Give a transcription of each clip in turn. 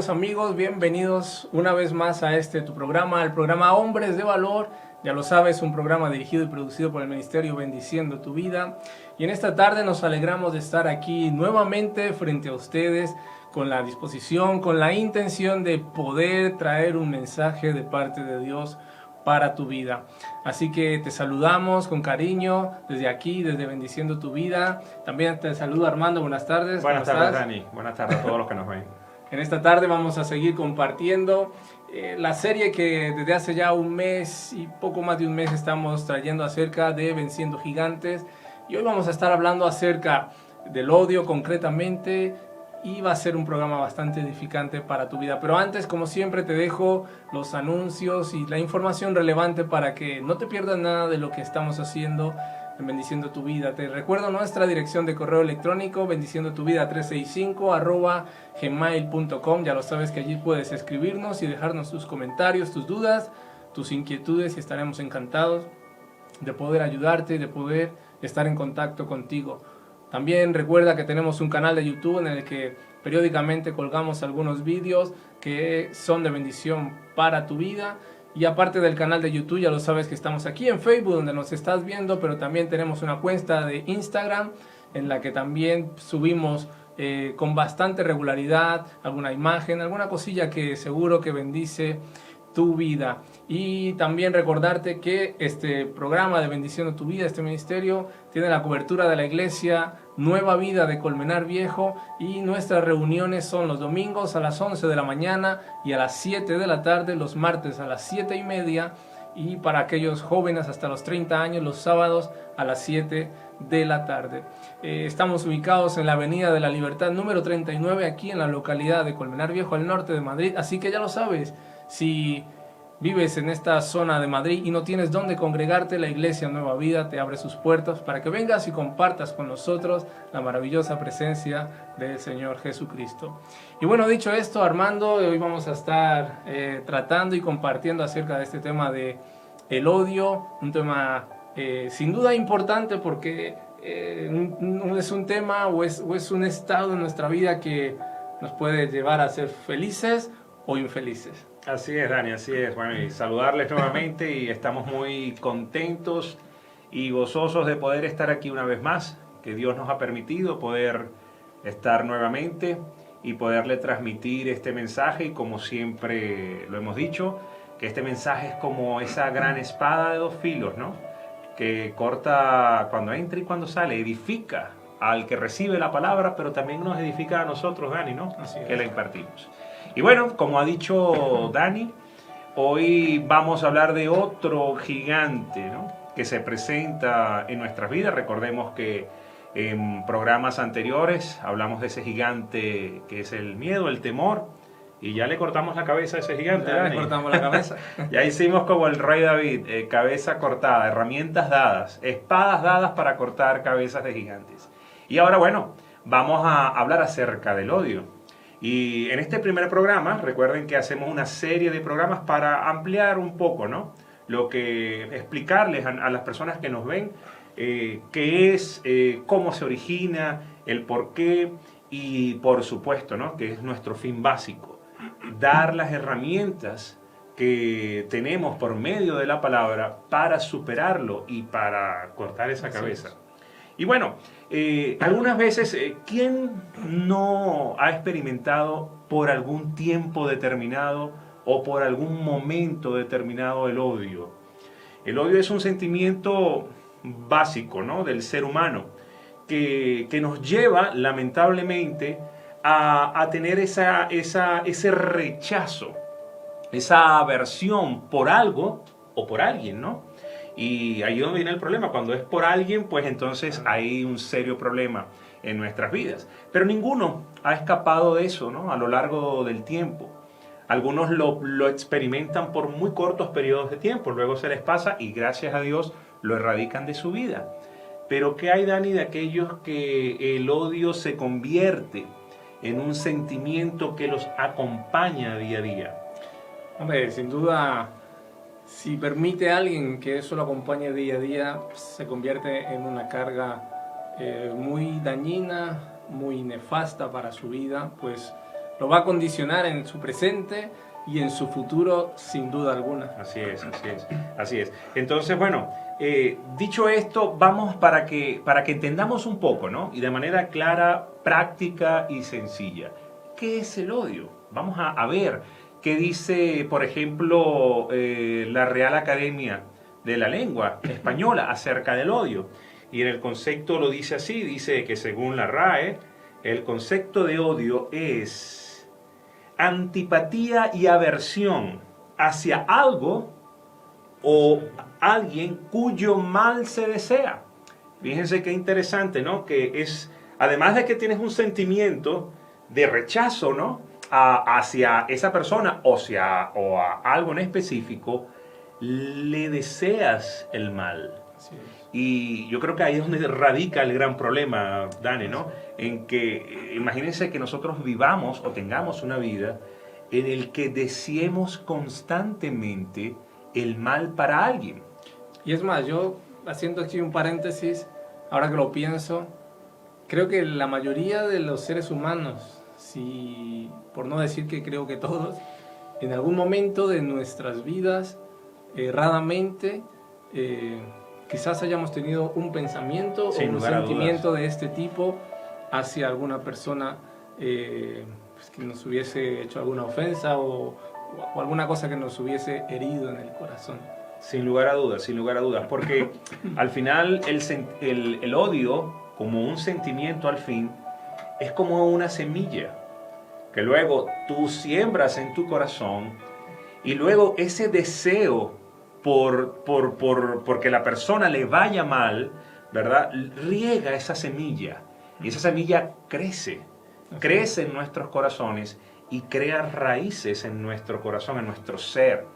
queridos amigos, bienvenidos una vez más a tu programa, el programa Hombres de Valor. Ya lo sabes, un programa dirigido y producido por el Ministerio Bendiciendo tu Vida. Y en esta tarde nos alegramos de estar aquí nuevamente frente a ustedes con la disposición, con la intención de poder traer un mensaje de parte de Dios para tu vida. Así que te saludamos con cariño desde aquí, desde Bendiciendo tu Vida. También te saludo Armando, buenas tardes. Buenas tardes, Dani. Buenas tardes a todos los que nos ven. En esta tarde vamos a seguir compartiendo la serie que desde hace ya un mes y poco más de un mes estamos trayendo acerca de Venciendo Gigantes. Y hoy vamos a estar hablando acerca del odio concretamente, y va a ser un programa bastante edificante para tu vida. Pero antes, como siempre, te dejo los anuncios y la información relevante para que no te pierdas nada de lo que estamos haciendo en Bendiciendo tu Vida. Te recuerdo nuestra dirección de correo electrónico, bendiciendotuvida365@gmail.com. Ya lo sabes que allí puedes escribirnos y dejarnos tus comentarios, tus dudas, tus inquietudes, y estaremos encantados de poder ayudarte y de poder estar en contacto contigo. También recuerda que tenemos un canal de YouTube en el que periódicamente colgamos algunos vídeos que son de bendición para tu vida. Y aparte del canal de YouTube, ya lo sabes que estamos aquí en Facebook, donde nos estás viendo, pero también tenemos una cuenta de Instagram en la que también subimos con bastante regularidad alguna imagen, alguna cosilla que seguro que bendice tu vida. Y también recordarte que este programa de Bendiciendo tu Vida, este ministerio, tiene la cobertura de la iglesia Nueva Vida de Colmenar Viejo, y nuestras reuniones son los domingos a las 11 de la mañana y a las 7 de la tarde, los martes a las 7:30, y para aquellos jóvenes hasta los 30 años los sábados a las 7 de la tarde. Estamos ubicados en la Avenida de la Libertad número 39, aquí en la localidad de Colmenar Viejo, al norte de Madrid. Así que ya lo sabes, si vives en esta zona de Madrid y no tienes dónde congregarte, la Iglesia Nueva Vida te abre sus puertas para que vengas y compartas con nosotros la maravillosa presencia del Señor Jesucristo. Y bueno, dicho esto, Armando, hoy vamos a estar tratando y compartiendo acerca de este tema de el odio, un tema sin duda importante, porque es un tema o es un estado en nuestra vida que nos puede llevar a ser felices o infelices. Así es, Dani, así es. Bueno, y saludarles nuevamente, y estamos muy contentos y gozosos de poder estar aquí una vez más, que Dios nos ha permitido poder estar nuevamente y poderle transmitir este mensaje. Y como siempre lo hemos dicho, que este mensaje es como esa gran espada de dos filos, ¿no? Que corta cuando entra y cuando sale, edifica al que recibe la palabra, pero también nos edifica a nosotros, Dani, ¿no? Así es. Que la impartimos. Y bueno, como ha dicho Dani, hoy vamos a hablar de otro gigante, ¿no?, que se presenta en nuestras vidas. Recordemos que en programas anteriores hablamos de ese gigante que es el miedo, el temor, y ya le cortamos la cabeza a ese gigante, Ya Dani. le cortamos la cabeza. Ya hicimos como el rey David, cabeza cortada, herramientas dadas, espadas dadas para cortar cabezas de gigantes. Y ahora, bueno, vamos a hablar acerca del odio. Y en este primer programa, recuerden que hacemos una serie de programas para ampliar un poco, ¿no?, lo que explicarles a las personas que nos ven qué es, cómo se origina, el por qué, y por supuesto, ¿no?, que es nuestro fin básico, dar las herramientas que tenemos por medio de la palabra para superarlo y para cortar esa cabeza. Y bueno, algunas veces, ¿quién no ha experimentado por algún tiempo determinado o por algún momento determinado el odio? El odio es un sentimiento básico, ¿no?, del ser humano, que nos lleva lamentablemente a tener ese rechazo, esa aversión por algo o por alguien, ¿no? Y ahí es donde viene el problema. Cuando es por alguien, pues entonces hay un serio problema en nuestras vidas. Pero ninguno ha escapado de eso, ¿no?, a lo largo del tiempo. Algunos lo experimentan por muy cortos periodos de tiempo, luego se les pasa y gracias a Dios lo erradican de su vida. Pero ¿qué hay, Dani, de aquellos que el odio se convierte en un sentimiento que los acompaña día a día? Hombre, sin duda, si permite a alguien que eso lo acompañe día a día, se convierte en una carga muy dañina, muy nefasta para su vida, pues lo va a condicionar en su presente y en su futuro, sin duda alguna. Así es, así es, así es. Entonces, bueno, dicho esto, vamos para que entendamos un poco, ¿no? Y de manera clara, práctica y sencilla. ¿Qué es el odio? Vamos a ver qué dice, por ejemplo, la Real Academia de la Lengua Española acerca del odio. Y en el concepto lo dice así, dice que según la RAE, el concepto de odio es antipatía y aversión hacia algo o alguien cuyo mal se desea. Fíjense qué interesante, ¿no? Que es, además de que tienes un sentimiento de rechazo, ¿no? Hacia esa persona o a algo en específico, le deseas el mal. Así es. Y yo creo que ahí es donde radica el gran problema, Dani, ¿no? En que imagínense que nosotros vivamos o tengamos una vida en el que deseemos constantemente el mal para alguien. Y es más, yo haciendo aquí un paréntesis, ahora que lo pienso, creo que la mayoría de los seres humanos, por no decir que creo que todos, en algún momento de nuestras vidas, erradamente, quizás hayamos tenido un pensamiento Sin o un lugar a sentimiento dudas. de este tipo hacia alguna persona pues que nos hubiese hecho alguna ofensa o alguna cosa que nos hubiese herido en el corazón. Sin lugar a dudas, porque al final el odio, como un sentimiento al fin, es como una semilla que luego tú siembras en tu corazón y luego ese deseo porque la persona le vaya mal, ¿verdad? Riega esa semilla y esa semilla crece en nuestros corazones y crea raíces en nuestro corazón, en nuestro ser.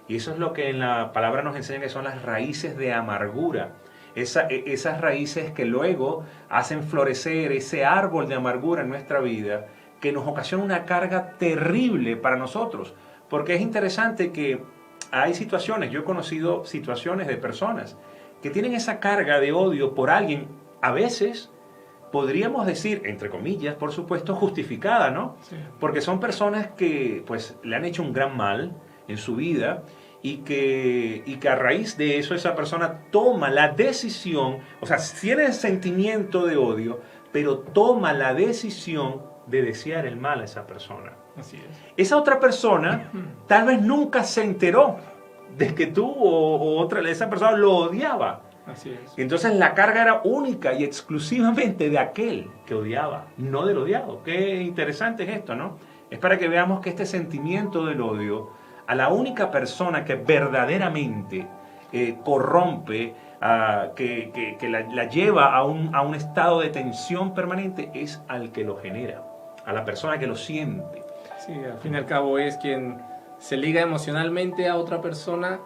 Y eso es lo que en la palabra nos enseña, que son las raíces de amargura. Esas raíces que luego hacen florecer ese árbol de amargura en nuestra vida, que nos ocasiona una carga terrible para nosotros. Porque es interesante que hay situaciones, yo he conocido situaciones de personas que tienen esa carga de odio por alguien, a veces podríamos decir, entre comillas, por supuesto, justificada, ¿no? Sí. Porque son personas que pues le han hecho un gran mal en su vida y que a raíz de eso esa persona toma la decisión, o sea, tiene el sentimiento de odio, pero toma la decisión de desear el mal a esa persona. Así es. Esa otra persona tal vez nunca se enteró de que tú o esa persona lo odiaba. Así es. Entonces la carga era única y exclusivamente de aquel que odiaba, no del odiado. Qué interesante es esto, ¿no? Es para que veamos que este sentimiento del odio, a la única persona que verdaderamente corrompe, que la lleva a un estado de tensión permanente, es al que lo genera, a la persona que lo siente. Sí, al fin y al cabo es quien se liga emocionalmente a otra persona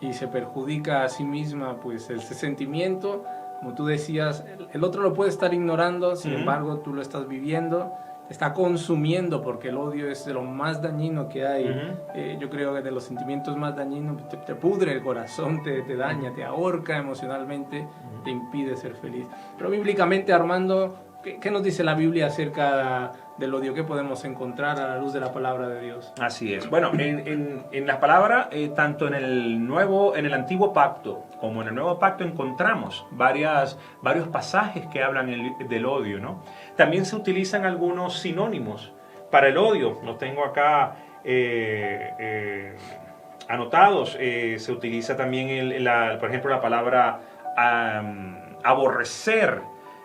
y se perjudica a sí misma, pues ese sentimiento, como tú decías, el otro lo puede estar ignorando, sin embargo tú lo estás viviendo, te está consumiendo, porque el odio es de lo más dañino que hay. Yo creo que de los sentimientos más dañinos, te pudre el corazón, te daña, te ahorca emocionalmente, te impide ser feliz. Pero bíblicamente, Armando, ¿qué nos dice la Biblia acerca del odio? ¿Qué podemos encontrar a la luz de la palabra de Dios? Así es. Bueno, en la palabra, tanto en el Antiguo Pacto como en el Nuevo Pacto, encontramos varios pasajes que hablan del odio, ¿no? También se utilizan algunos sinónimos para el odio. Los tengo acá anotados. Se utiliza también, por ejemplo, la palabra aborrecer,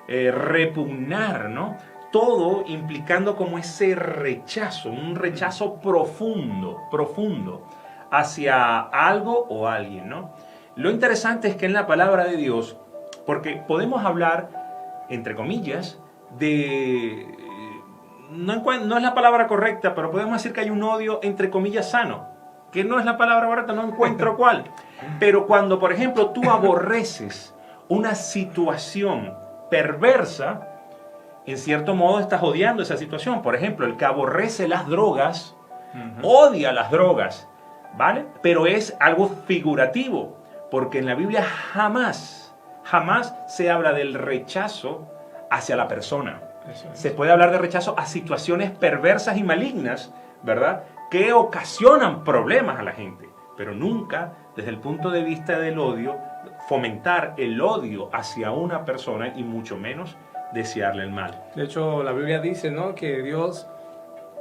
repugnar, ¿no? Todo implicando como ese rechazo, un rechazo profundo hacia algo o alguien, ¿no? Lo interesante es que en la palabra de Dios, porque podemos hablar, entre comillas, no es la palabra correcta, pero podemos decir que hay un odio, entre comillas, sano, que no es la palabra correcta, no encuentro cuál. Pero cuando, por ejemplo, tú aborreces una situación perversa, en cierto modo estás odiando esa situación. Por ejemplo, el que aborrece las drogas, odia las drogas, ¿vale? Pero es algo figurativo, porque en la Biblia jamás se habla del rechazo hacia la persona. Eso es. Se puede hablar de rechazo a situaciones perversas y malignas, ¿verdad? Que ocasionan problemas a la gente, pero nunca desde el punto de vista del odio, fomentar el odio hacia una persona y mucho menos desearle el mal. De hecho, la Biblia dice, ¿no?, que Dios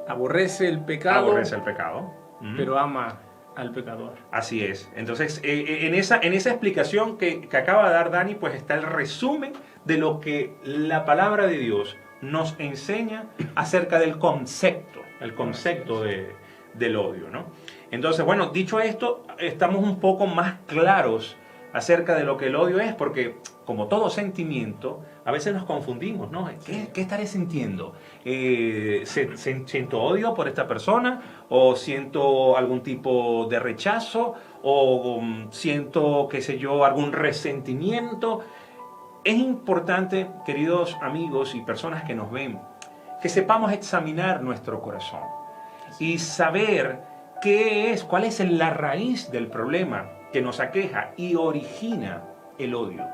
aborrece el pecado, Aborrece el pecado, pero ama al pecador. Así es. Entonces, en esa explicación que acaba de dar Dani, pues está el resumen de lo que la palabra de Dios nos enseña acerca del concepto, el concepto del odio, ¿no? Entonces, bueno, dicho esto, estamos un poco más claros acerca de lo que el odio es, porque como todo sentimiento, a veces nos confundimos, ¿no? ¿Qué estaré sintiendo? ¿Siento odio por esta persona? ¿O siento algún tipo de rechazo? ¿O siento, qué sé yo, algún resentimiento? Es importante, queridos amigos y personas que nos ven, que sepamos examinar nuestro corazón y saber cuál es la raíz del problema que nos aqueja y origina el odio.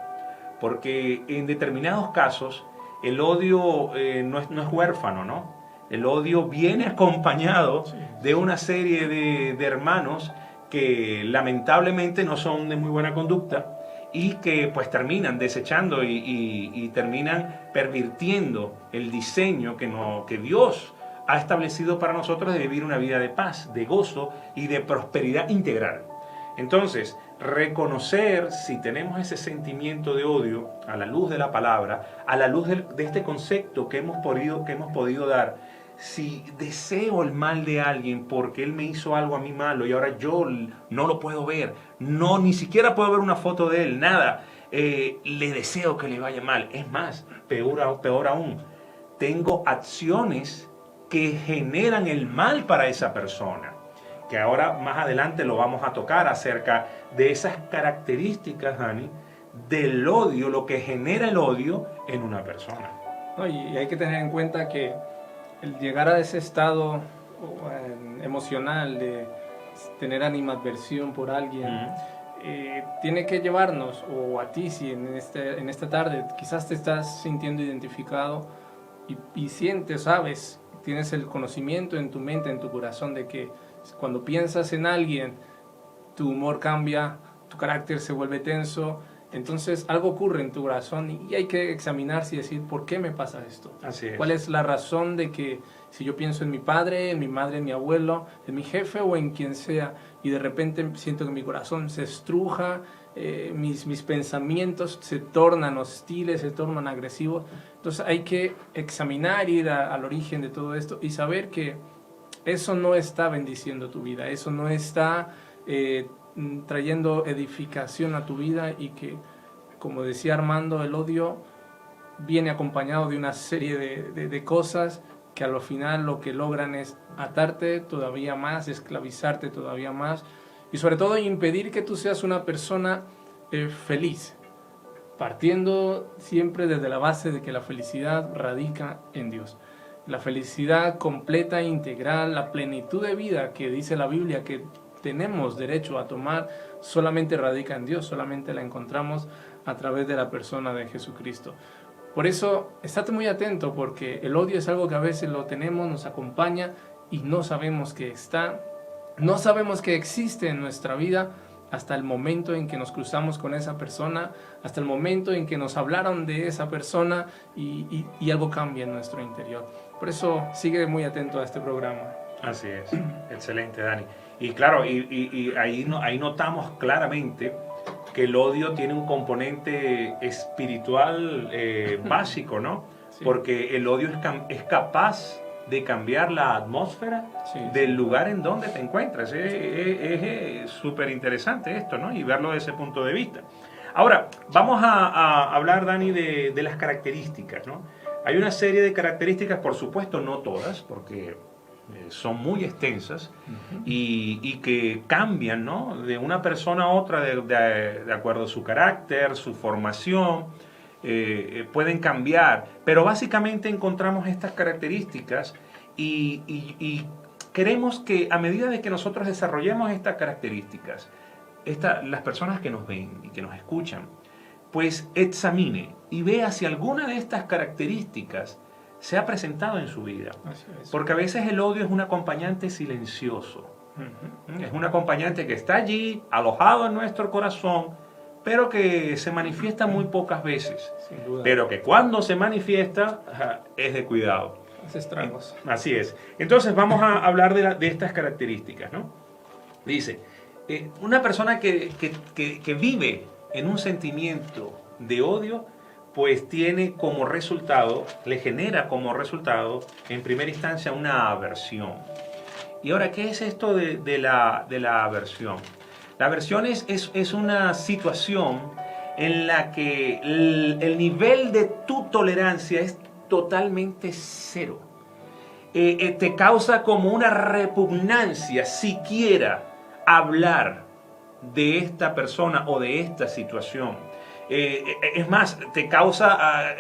Porque en determinados casos el odio no es huérfano, ¿no? El odio viene acompañado de una serie de hermanos que lamentablemente no son de muy buena conducta y que pues terminan desechando y terminan pervirtiendo el diseño que Dios ha establecido para nosotros de vivir una vida de paz, de gozo y de prosperidad integral. Entonces, reconocer si tenemos ese sentimiento de odio a la luz de la palabra, a la luz de este concepto que hemos podido dar, si deseo el mal de alguien porque él me hizo algo a mí malo y ahora yo no lo puedo ver, ni siquiera puedo ver una foto de él, nada, le deseo que le vaya mal. Es más, peor aún, tengo acciones que generan el mal para esa persona, que ahora más adelante lo vamos a tocar acerca de esas características, Dani, del odio, lo que genera el odio en una persona. No, y hay que tener en cuenta que el llegar a ese estado emocional de tener animadversión por alguien, tiene que llevarnos, o a ti si en esta tarde quizás te estás sintiendo identificado y sientes, sabes, tienes el conocimiento en tu mente, en tu corazón de que cuando piensas en alguien, tu humor cambia, tu carácter se vuelve tenso, entonces algo ocurre en tu corazón y hay que examinarse y decir, ¿por qué me pasa esto? Así es. ¿Cuál es la razón de que si yo pienso en mi padre, en mi madre, en mi abuelo, en mi jefe o en quien sea, y de repente siento que mi corazón se estruja, mis pensamientos se tornan hostiles, se tornan agresivos? Entonces hay que examinar, ir al origen de todo esto y saber que eso no está bendiciendo tu vida, eso no está trayendo edificación a tu vida, y que, como decía Armando, el odio viene acompañado de una serie de cosas que a lo final lo que logran es atarte todavía más, esclavizarte todavía más y sobre todo impedir que tú seas una persona feliz, partiendo siempre desde la base de que la felicidad radica en Dios. La felicidad completa, integral, la plenitud de vida que dice la Biblia que tenemos derecho a tomar, solamente radica en Dios, solamente la encontramos a través de la persona de Jesucristo. Por eso, estate muy atento, porque el odio es algo que a veces lo tenemos, nos acompaña y no sabemos que está, no sabemos que existe en nuestra vida hasta el momento en que nos cruzamos con esa persona, hasta el momento en que nos hablaron de esa persona y algo cambia en nuestro interior. Por eso, sigue muy atento a este programa. Así es, excelente, Dani. Y claro, y ahí notamos claramente que el odio tiene un componente espiritual básico, ¿no? Sí. Porque el odio es capaz de cambiar la atmósfera del lugar en donde te encuentras. Es súper interesante esto, ¿no? Y verlo desde ese punto de vista. Ahora, vamos a hablar, Dani, de las características, ¿no? Hay una serie de características, por supuesto, no todas, porque son muy extensas y que cambian, ¿no?, de una persona a otra de acuerdo a su carácter, su formación, pueden cambiar, pero básicamente encontramos estas características y queremos que a medida de que nosotros desarrollemos estas características, las personas que nos ven y que nos escuchan, pues examine y vea si alguna de estas características se ha presentado en su vida. Así es. Porque a veces el odio es un acompañante silencioso. Ujú. Es un acompañante que está allí, alojado en nuestro corazón, pero que se manifiesta muy pocas veces. Sin duda. Pero que cuando se manifiesta, es de cuidado. Hace estragos. Así es. Entonces vamos a hablar de estas características, ¿no? Dice, una persona que vive en un sentimiento de odio, pues tiene como resultado, le genera como resultado, en primera instancia, una aversión. Y ahora, ¿qué es esto de la aversión? La aversión es una situación en la que el nivel de tu tolerancia es totalmente cero. Te causa como una repugnancia siquiera hablar de esta persona o de esta situación. Es más, te causa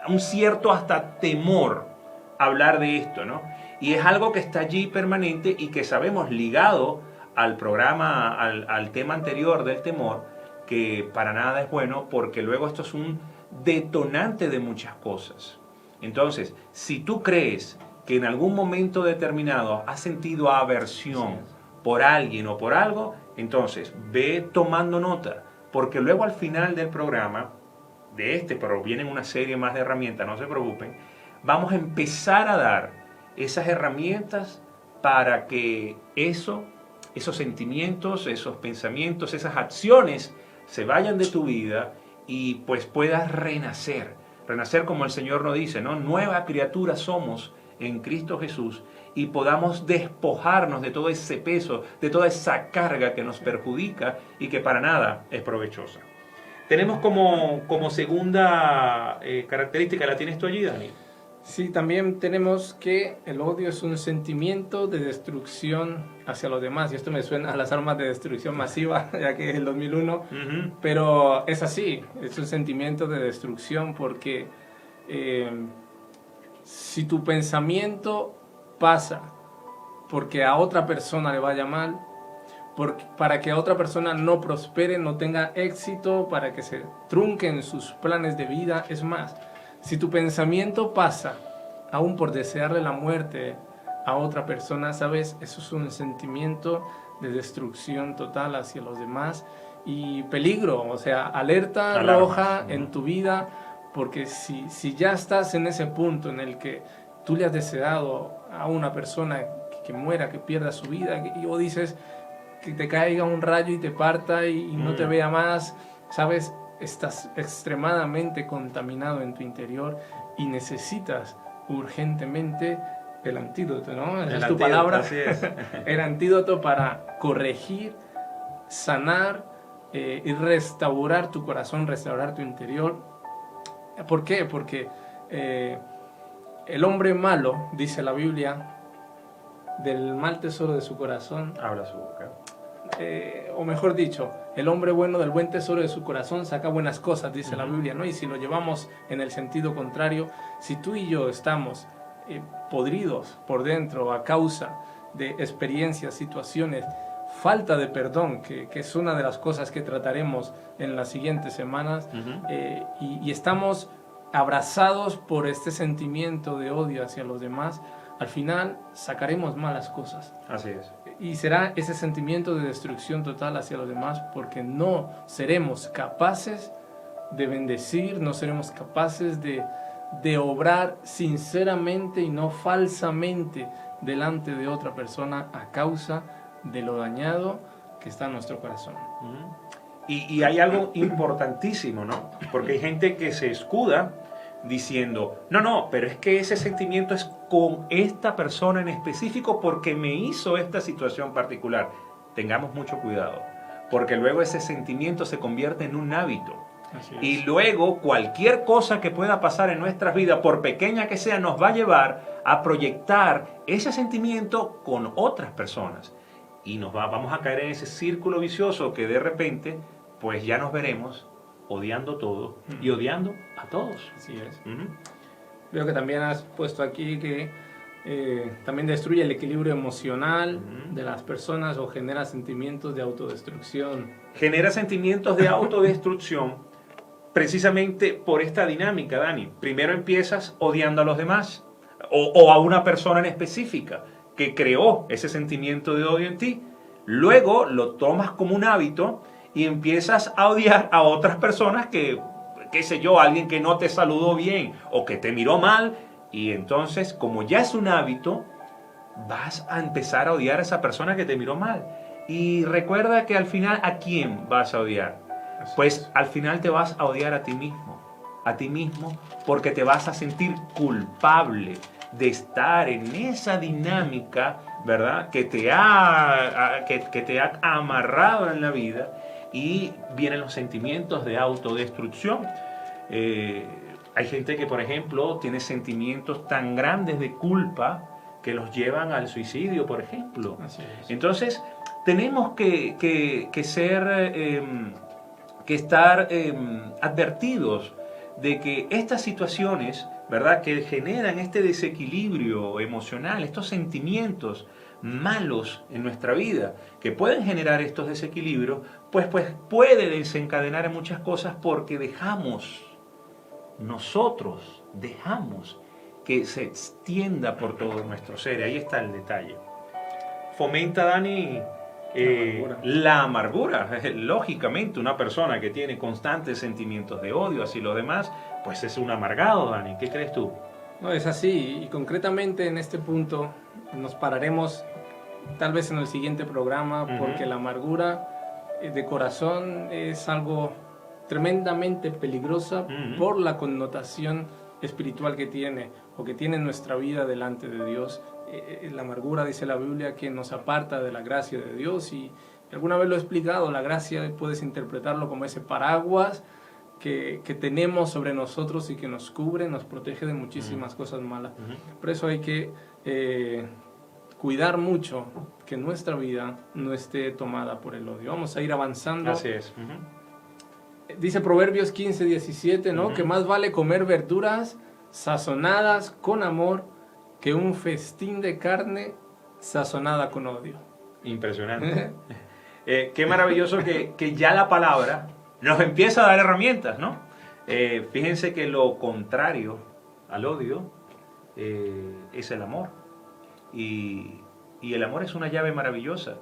un cierto hasta temor hablar de esto, ¿no? Y es algo que está allí permanente y que sabemos ligado al programa, al tema anterior del temor, que para nada es bueno porque luego esto es un detonante de muchas cosas. Entonces, si tú crees que en algún momento determinado has sentido aversión por alguien o por algo, entonces ve tomando nota, porque luego al final del programa, pero vienen una serie más de herramientas, no se preocupen, vamos a empezar a dar esas herramientas para que esos sentimientos, esos pensamientos, esas acciones se vayan de tu vida y pues puedas renacer. Renacer como el Señor nos dice, ¿no? Nueva criatura somos en Cristo Jesús y podamos despojarnos de todo ese peso, de toda esa carga que nos perjudica y que para nada es provechosa. Tenemos como segunda característica, ¿la tienes tú allí, Dani? Sí, también tenemos que el odio es un sentimiento de destrucción hacia los demás. Y esto me suena a las armas de destrucción masiva, ya que es el 2001. Uh-huh. Pero es así, es un sentimiento de destrucción porque si tu pensamiento pasa porque a otra persona le vaya mal, para que a otra persona no prospere, no tenga éxito, para que se trunquen sus planes de vida, es más, si tu pensamiento pasa, aún por desearle la muerte a otra persona, ¿sabes? Eso es un sentimiento de destrucción total hacia los demás y peligro, o sea, alerta roja en tu vida, porque si ya estás en ese punto en el que tú le has deseado a una persona que muera, que pierda su vida, o dices que te caiga un rayo y te parta y no te vea más, ¿sabes? Estás extremadamente contaminado en tu interior y necesitas urgentemente el antídoto, ¿no? Esa es tu palabra. Así es. El antídoto para corregir, sanar y restaurar tu corazón, restaurar tu interior. ¿Por qué? Porque el hombre malo, dice la Biblia, del mal tesoro de su corazón habla su boca. O mejor dicho, el hombre bueno del buen tesoro de su corazón saca buenas cosas, dice la Biblia, ¿no? Y si lo llevamos en el sentido contrario, si tú y yo estamos podridos por dentro a causa de experiencias, situaciones, falta de perdón, que es una de las cosas que trataremos en las siguientes semanas, y estamos abrazados por este sentimiento de odio hacia los demás, al final sacaremos malas cosas. Así es. Y será ese sentimiento de destrucción total hacia los demás porque no seremos capaces de bendecir, no seremos capaces de obrar sinceramente y no falsamente delante de otra persona a causa de lo dañado que está en nuestro corazón. Y hay algo importantísimo, ¿no? Porque hay gente que se escuda diciendo, no, pero es que ese sentimiento es con esta persona en específico porque me hizo esta situación particular. Tengamos mucho cuidado, porque luego ese sentimiento se convierte en un hábito. Y luego cualquier cosa que pueda pasar en nuestras vidas, por pequeña que sea, nos va a llevar a proyectar ese sentimiento con otras personas. Y vamos a caer en ese círculo vicioso que de repente, pues ya nos veremos odiando todo y odiando a todos. Así es. Veo que también has puesto aquí que también destruye el equilibrio emocional de las personas o genera sentimientos de autodestrucción. Genera sentimientos de autodestrucción precisamente por esta dinámica, Dani. Primero empiezas odiando a los demás o a una persona en específica que creó ese sentimiento de odio en ti. Luego lo tomas como un hábito y empiezas a odiar a otras personas que, qué sé yo, alguien que no te saludó bien o que te miró mal. Y entonces, como ya es un hábito, vas a empezar a odiar a esa persona que te miró mal. Y recuerda que al final, ¿a quién vas a odiar? Pues al final te vas a odiar a ti mismo, porque te vas a sentir culpable de estar en esa dinámica, ¿verdad? Que te ha amarrado en la vida, y vienen los sentimientos de autodestrucción. Hay gente que, por ejemplo, tiene sentimientos tan grandes de culpa que los llevan al suicidio, por ejemplo. Así es. Entonces, tenemos que estar advertidos de que estas situaciones, ¿verdad?, que generan este desequilibrio emocional, estos sentimientos malos en nuestra vida, que pueden generar estos desequilibrios, pues puede desencadenar en muchas cosas, porque nosotros dejamos que se extienda por todo nuestro ser. Ahí está el detalle. Fomenta, Dani, la amargura. Lógicamente, una persona que tiene constantes sentimientos de odio hacia los demás, pues es un amargado, Dani. ¿Qué crees tú? No, es así, y concretamente en este punto nos pararemos tal vez en el siguiente programa, porque la amargura de corazón es algo tremendamente peligrosa por la connotación espiritual que tiene, o que tiene nuestra vida delante de Dios. La amargura, dice la Biblia, que nos aparta de la gracia de Dios, y alguna vez lo he explicado. La gracia puedes interpretarlo como ese paraguas que tenemos sobre nosotros y que nos cubre, nos protege de muchísimas cosas malas. Por eso hay que cuidar mucho que nuestra vida no esté tomada por el odio. Vamos a ir avanzando. Así es. Dice Proverbios 15:17, ¿no? Que más vale comer verduras sazonadas con amor que un festín de carne sazonada con odio. Impresionante. Qué maravilloso que ya la palabra nos empieza a dar herramientas, ¿no? Fíjense que lo contrario al odio es el amor. Y el amor es una llave maravillosa.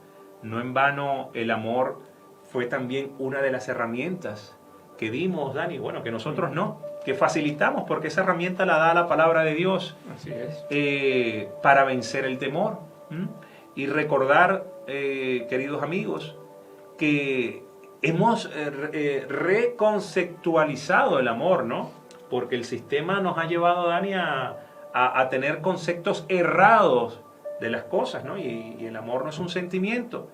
No en vano el amor fue también una de las herramientas que dimos, Dani, bueno, que nosotros no, que facilitamos, porque esa herramienta la da la palabra de Dios. Así es. Para vencer el temor. Y recordar, queridos amigos, que hemos reconceptualizado el amor, ¿no? Porque el sistema nos ha llevado, Dani, a tener conceptos errados de las cosas, ¿no? Y el amor no es un sentimiento.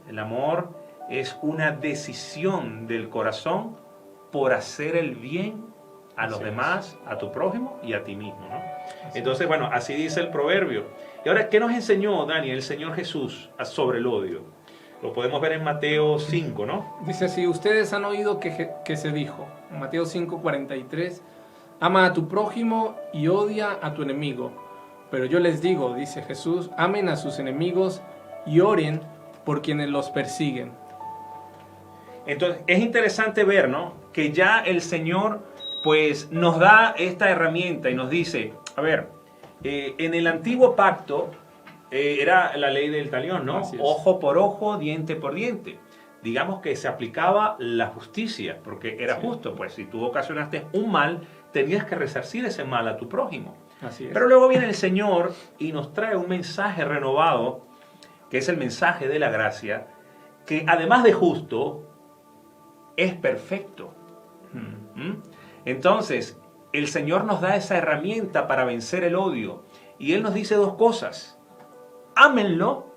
El amor es una decisión del corazón por hacer el bien a los demás, a tu prójimo y a ti mismo, ¿no? Entonces, bueno, así dice el proverbio. Y ahora, ¿qué nos enseñó, Dani, el Señor Jesús sobre el odio? Lo podemos ver en Mateo 5, ¿no? Dice así: ustedes han oído que se dijo, en Mateo 5:43, ama a tu prójimo y odia a tu enemigo. Pero yo les digo, dice Jesús, amen a sus enemigos y oren por quienes los persiguen. Entonces, es interesante ver, ¿no?, que ya el Señor pues nos da esta herramienta y nos dice, a ver, en el antiguo pacto era la ley del talión, ¿no? Ojo por ojo, diente por diente. Digamos que se aplicaba la justicia, porque era justo, pues si tú ocasionaste un mal, tenías que resarcir ese mal a tu prójimo. Así es. Pero luego viene el Señor y nos trae un mensaje renovado, que es el mensaje de la gracia, que además de justo, es perfecto. Entonces, el Señor nos da esa herramienta para vencer el odio. Y Él nos dice dos cosas. Ámenlo,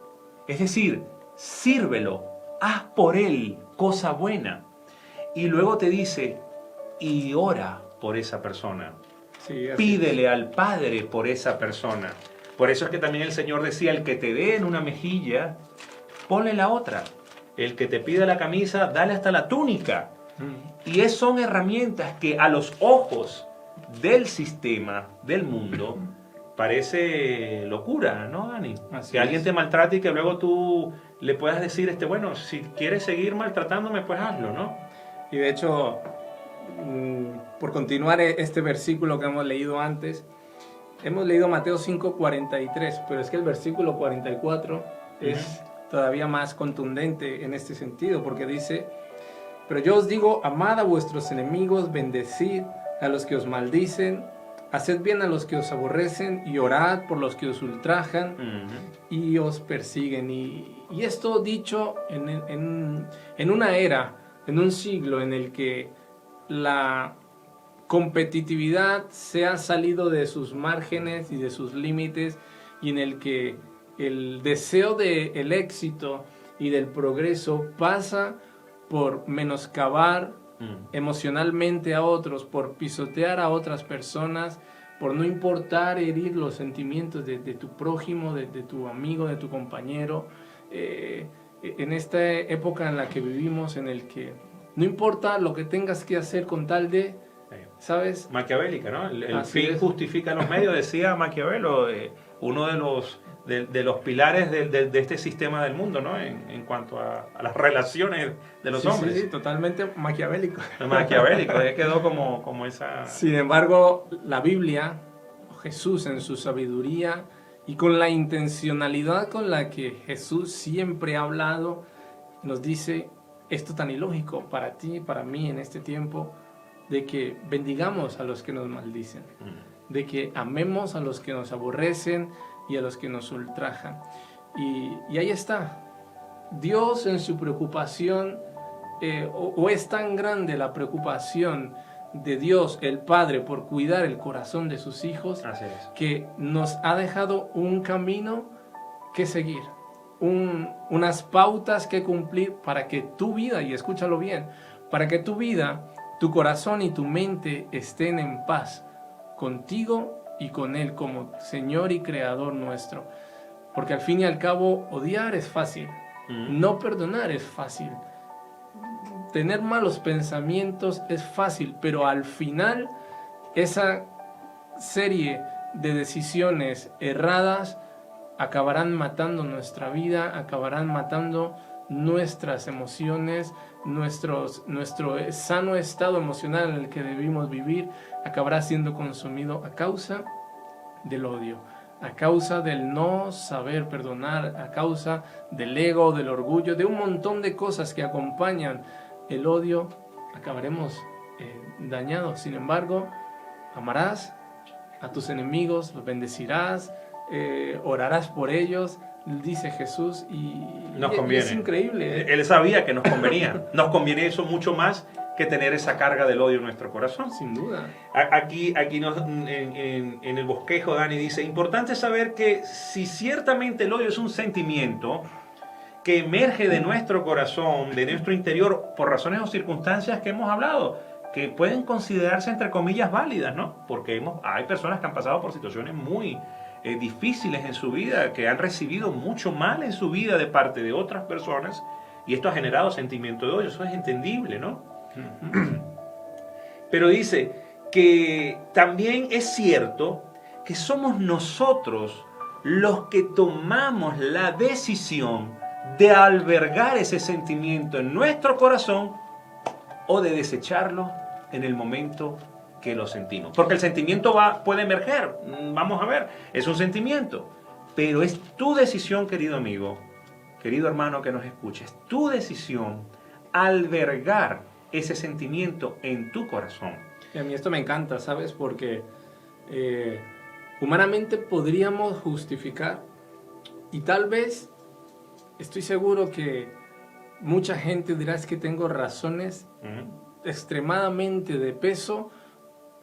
es decir, sírvelo, haz por Él cosa buena. Y luego te dice, y ora por esa persona. Sí, pídele al Padre por esa persona. Por eso es que también el Señor decía, el que te dé en una mejilla, ponle la otra. El que te pida la camisa, dale hasta la túnica. Y son herramientas que a los ojos del sistema, del mundo, parece locura, ¿no, Dani? Que alguien te maltrate y que luego tú le puedas decir, bueno, si quieres seguir maltratándome, pues hazlo, ¿no? Y de hecho, por continuar este versículo que hemos leído antes, hemos leído Mateo 5:43, pero es que el versículo 44 es todavía más contundente en este sentido, porque dice: pero yo os digo, amad a vuestros enemigos, bendecid a los que os maldicen, haced bien a los que os aborrecen y orad por los que os ultrajan y os persiguen. Y esto dicho en una era, en un siglo en el que la competitividad se ha salido de sus márgenes y de sus límites, y en el que el deseo del éxito y del progreso pasa por menoscabar emocionalmente a otros, por pisotear a otras personas, por no importar herir los sentimientos de tu prójimo, de tu amigo, de tu compañero. En esta época en la que vivimos, en el que no importa lo que tengas que hacer con tal de, ¿sabes? Maquiavélica, ¿no? El fin justifica los medios, decía Maquiavelo, uno de los pilares de este sistema del mundo, ¿no? En cuanto a las relaciones de los hombres. Sí, totalmente maquiavélico. Maquiavélico, quedó como esa... Sin embargo, la Biblia, Jesús en su sabiduría y con la intencionalidad con la que Jesús siempre ha hablado, nos dice esto tan ilógico para ti y para mí en este tiempo, de que bendigamos a los que nos maldicen, de que amemos a los que nos aborrecen y a los que nos ultrajan. Y ahí está. Dios en su preocupación, o es tan grande la preocupación de Dios el Padre por cuidar el corazón de sus hijos, que nos ha dejado un camino que seguir, unas pautas que cumplir para que tu vida, y escúchalo bien, para que tu vida, tu corazón y tu mente estén en paz contigo y con Él como Señor y Creador nuestro. Porque al fin y al cabo, odiar es fácil, no perdonar es fácil, tener malos pensamientos es fácil, pero al final esa serie de decisiones erradas acabarán matando nuestra vida, acabarán matando nuestras emociones, nuestro sano estado emocional en el que debimos vivir acabará siendo consumido a causa del odio, a causa del no saber perdonar, a causa del ego, del orgullo, de un montón de cosas que acompañan el odio. Acabaremos dañados. Sin embargo, amarás a tus enemigos, los bendecirás, orarás por ellos, dice Jesús, y nos conviene. Es increíble. Él sabía que nos convenía. Nos conviene eso mucho más que tener esa carga del odio en nuestro corazón. Sin duda. Aquí en el bosquejo, Dani dice: importante saber que si ciertamente el odio es un sentimiento que emerge de nuestro corazón, de nuestro interior, por razones o circunstancias que hemos hablado, que pueden considerarse entre comillas válidas, ¿no? Porque hay personas que han pasado por situaciones muy difíciles en su vida, que han recibido mucho mal en su vida de parte de otras personas, y esto ha generado sentimiento de odio. Eso es entendible, ¿no? Pero dice que también es cierto que somos nosotros los que tomamos la decisión de albergar ese sentimiento en nuestro corazón o de desecharlo en el momento que lo sentimos. Porque el sentimiento puede emerger, vamos a ver, es un sentimiento, pero es tu decisión, querido amigo, querido hermano que nos escuches, tu decisión albergar ese sentimiento en tu corazón. Y a mí esto me encanta, ¿sabes? Porque humanamente podríamos justificar, y tal vez estoy seguro que mucha gente dirá: es que tengo razones extremadamente de peso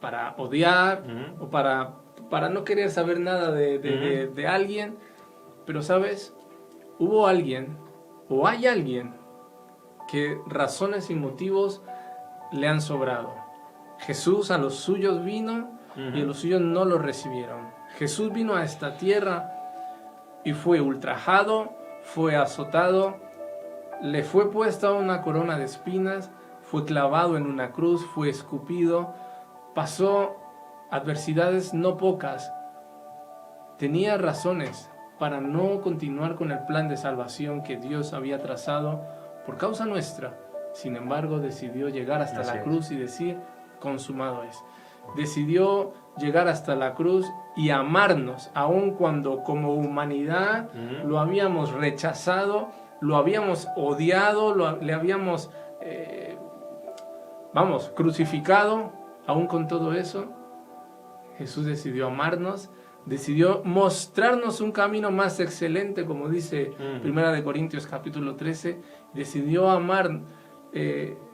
para odiar o para no querer saber nada de alguien. Pero ¿sabes? Hubo alguien, o hay alguien, que razones y motivos le han sobrado. Jesús a los suyos vino y a los suyos no lo recibieron. Jesús vino a esta tierra y fue ultrajado, fue azotado, le fue puesta una corona de espinas, fue clavado en una cruz, fue escupido, pasó adversidades no pocas, tenía razones para no continuar con el plan de salvación que Dios había trazado por causa nuestra, Sin embargo, decidió llegar hasta Así la es. cruz y decir, consumado es. Decidió llegar hasta la cruz y amarnos, aun cuando como humanidad lo habíamos rechazado, lo habíamos odiado, le habíamos, crucificado. Aun con todo eso, Jesús decidió amarnos, decidió mostrarnos un camino más excelente, como dice 1 Corintios capítulo 13, decidió amar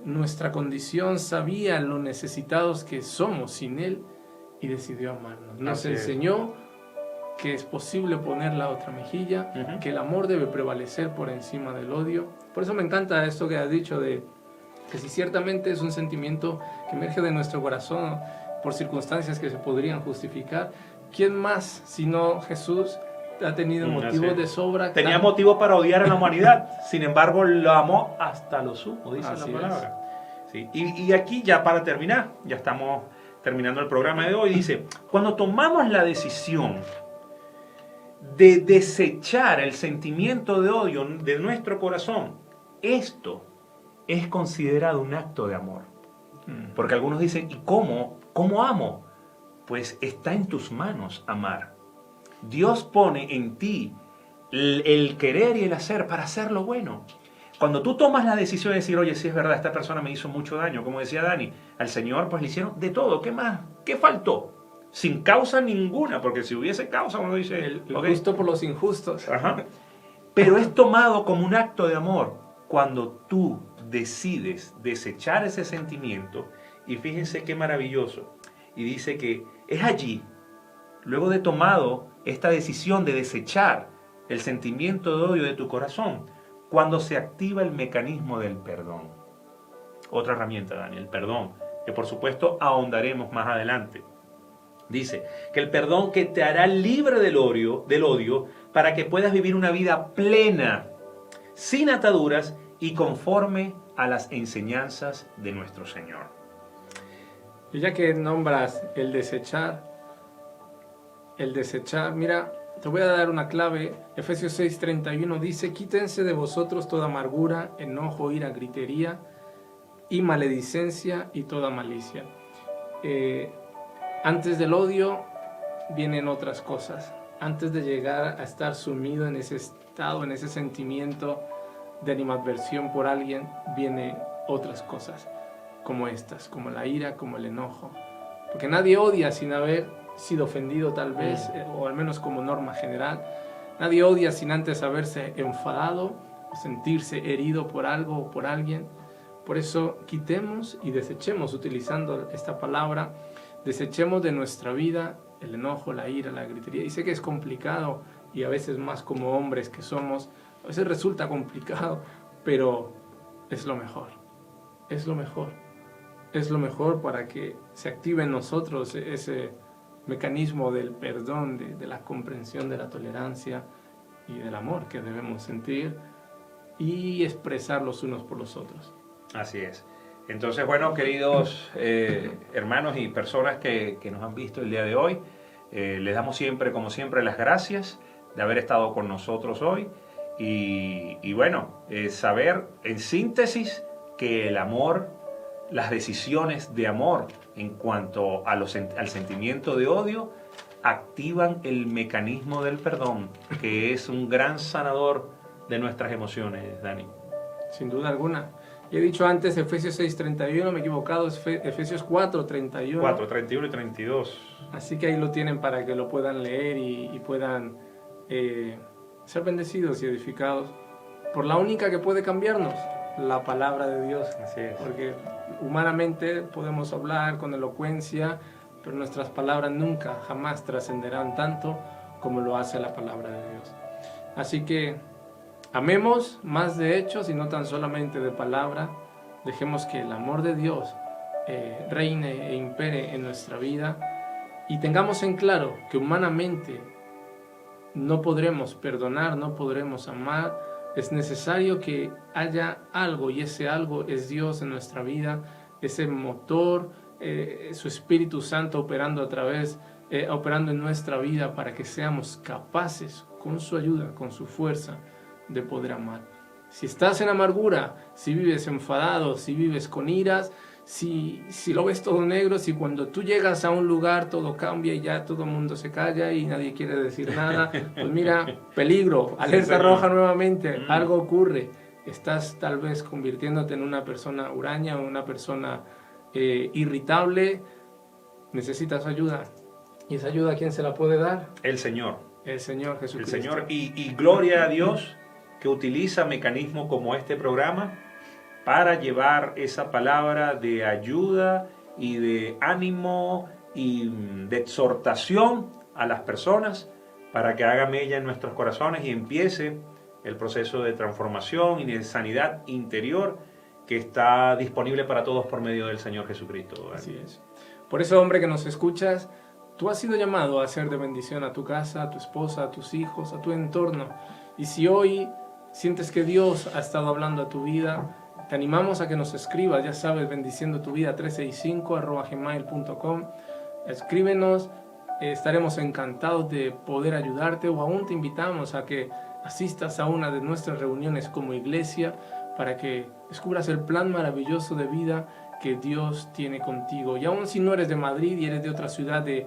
nuestra condición, sabía lo necesitados que somos sin Él y decidió amarnos. Nos enseñó que es posible poner la otra mejilla, que el amor debe prevalecer por encima del odio. Por eso me encanta esto que has dicho de que si ciertamente es un sentimiento que emerge de nuestro corazón por circunstancias que se podrían justificar, ¿quién más sino Jesús ha tenido motivos de sobra? Tenía motivo para odiar a la humanidad, sin embargo lo amó hasta lo sumo, dice Así la palabra. Sí. Y aquí ya para terminar, ya estamos terminando el programa de hoy, dice, cuando tomamos la decisión de desechar el sentimiento de odio de nuestro corazón, esto es considerado un acto de amor. Porque algunos dicen, ¿y cómo? ¿Cómo amo? Pues está en tus manos amar. Dios pone en ti el querer y el hacer para hacer lo bueno. Cuando tú tomas la decisión de decir, oye, sí es verdad, esta persona me hizo mucho daño, como decía Dani, al Señor pues le hicieron de todo, ¿qué más? ¿Qué faltó? Sin causa ninguna, porque si hubiese causa uno dice... El okay. justo por los injustos. Ajá. Pero es tomado como un acto de amor cuando tú decides desechar ese sentimiento. Y fíjense qué maravilloso. Y dice que es allí, luego de tomado esta decisión de desechar el sentimiento de odio de tu corazón, cuando se activa el mecanismo del perdón. Otra herramienta, Dani, el perdón, que por supuesto ahondaremos más adelante. Dice que el perdón que te hará libre del odio para que puedas vivir una vida plena, sin ataduras y conforme a las enseñanzas de nuestro Señor. Y ya que nombras el desechar, mira, te voy a dar una clave. Efesios 6:31 dice, quítense de vosotros toda amargura, enojo, ira, gritería y maledicencia y toda malicia. Antes del odio vienen otras cosas. Antes de llegar a estar sumido en ese estado, en ese sentimiento de animadversión por alguien, vienen otras cosas como estas, como la ira, como el enojo. Porque nadie odia sin haber sido ofendido tal vez, o al menos como norma general. Nadie odia sin antes haberse enfadado o sentirse herido por algo o por alguien. Por eso quitemos y desechemos, utilizando esta palabra, desechemos de nuestra vida el enojo, la ira, la gritería. Y sé que es complicado y a veces más como hombres que somos, a veces resulta complicado, pero es lo mejor. Es lo mejor. Es lo mejor para que se active en nosotros ese mecanismo del perdón, de la comprensión, de la tolerancia y del amor que debemos sentir y expresar los unos por los otros. Así es. Entonces, bueno, queridos hermanos y personas que nos han visto el día de hoy, les damos siempre, como siempre, las gracias de haber estado con nosotros hoy y bueno, saber en síntesis que el amor, las decisiones de amor en cuanto a al sentimiento de odio activan el mecanismo del perdón, que es un gran sanador de nuestras emociones, Dani. Sin duda alguna. Y he dicho antes Efesios 6:31, me he equivocado, es Efesios 4:31. 4:31 y 32. Así que ahí lo tienen para que lo puedan leer y puedan ser bendecidos y edificados por la única que puede cambiarnos, la palabra de Dios. Así es. Porque humanamente podemos hablar con elocuencia, pero nuestras palabras nunca, jamás trascenderán tanto como lo hace la palabra de Dios. Así que amemos más de hechos y no tan solamente de palabra. Dejemos que el amor de Dios reine e impere en nuestra vida y tengamos en claro que humanamente no podremos perdonar, no podremos amar. Es necesario que haya algo y ese algo es Dios en nuestra vida, ese motor, su Espíritu Santo operando operando en nuestra vida para que seamos capaces con su ayuda, con su fuerza de poder amar. Si estás en amargura, si vives enfadado, si vives con iras, si lo ves todo negro, si cuando tú llegas a un lugar todo cambia y ya todo el mundo se calla y nadie quiere decir nada, pues mira, peligro, alerta roja nuevamente, algo ocurre. Estás tal vez convirtiéndote en una persona huraña o una persona irritable, necesitas ayuda. ¿Y esa ayuda a quién se la puede dar? El Señor. El Señor Jesucristo. El Señor. Y gloria a Dios que utiliza mecanismos como este programa para llevar esa palabra de ayuda y de ánimo y de exhortación a las personas para que haga mella en nuestros corazones y empiece el proceso de transformación y de sanidad interior que está disponible para todos por medio del Señor Jesucristo. Así es. Por eso, hombre que nos escuchas, tú has sido llamado a ser de bendición a tu casa, a tu esposa, a tus hijos, a tu entorno. Y si hoy sientes que Dios ha estado hablando a tu vida, te animamos a que nos escribas, ya sabes, bendiciendo tu vida 365@gmail.com. Escríbenos, estaremos encantados de poder ayudarte, o aún te invitamos a que asistas a una de nuestras reuniones como iglesia para que descubras el plan maravilloso de vida que Dios tiene contigo. Y aún si no eres de Madrid y eres de otra ciudad de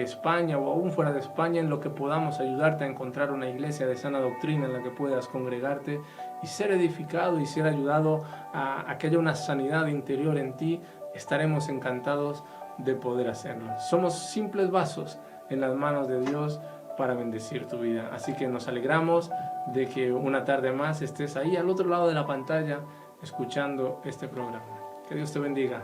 España o aún fuera de España, en lo que podamos ayudarte a encontrar una iglesia de sana doctrina en la que puedas congregarte y ser edificado y ser ayudado a que haya una sanidad interior en ti, estaremos encantados de poder hacerlo. Somos simples vasos en las manos de Dios para bendecir tu vida. Así que nos alegramos de que una tarde más estés ahí al otro lado de la pantalla escuchando este programa. Que Dios te bendiga.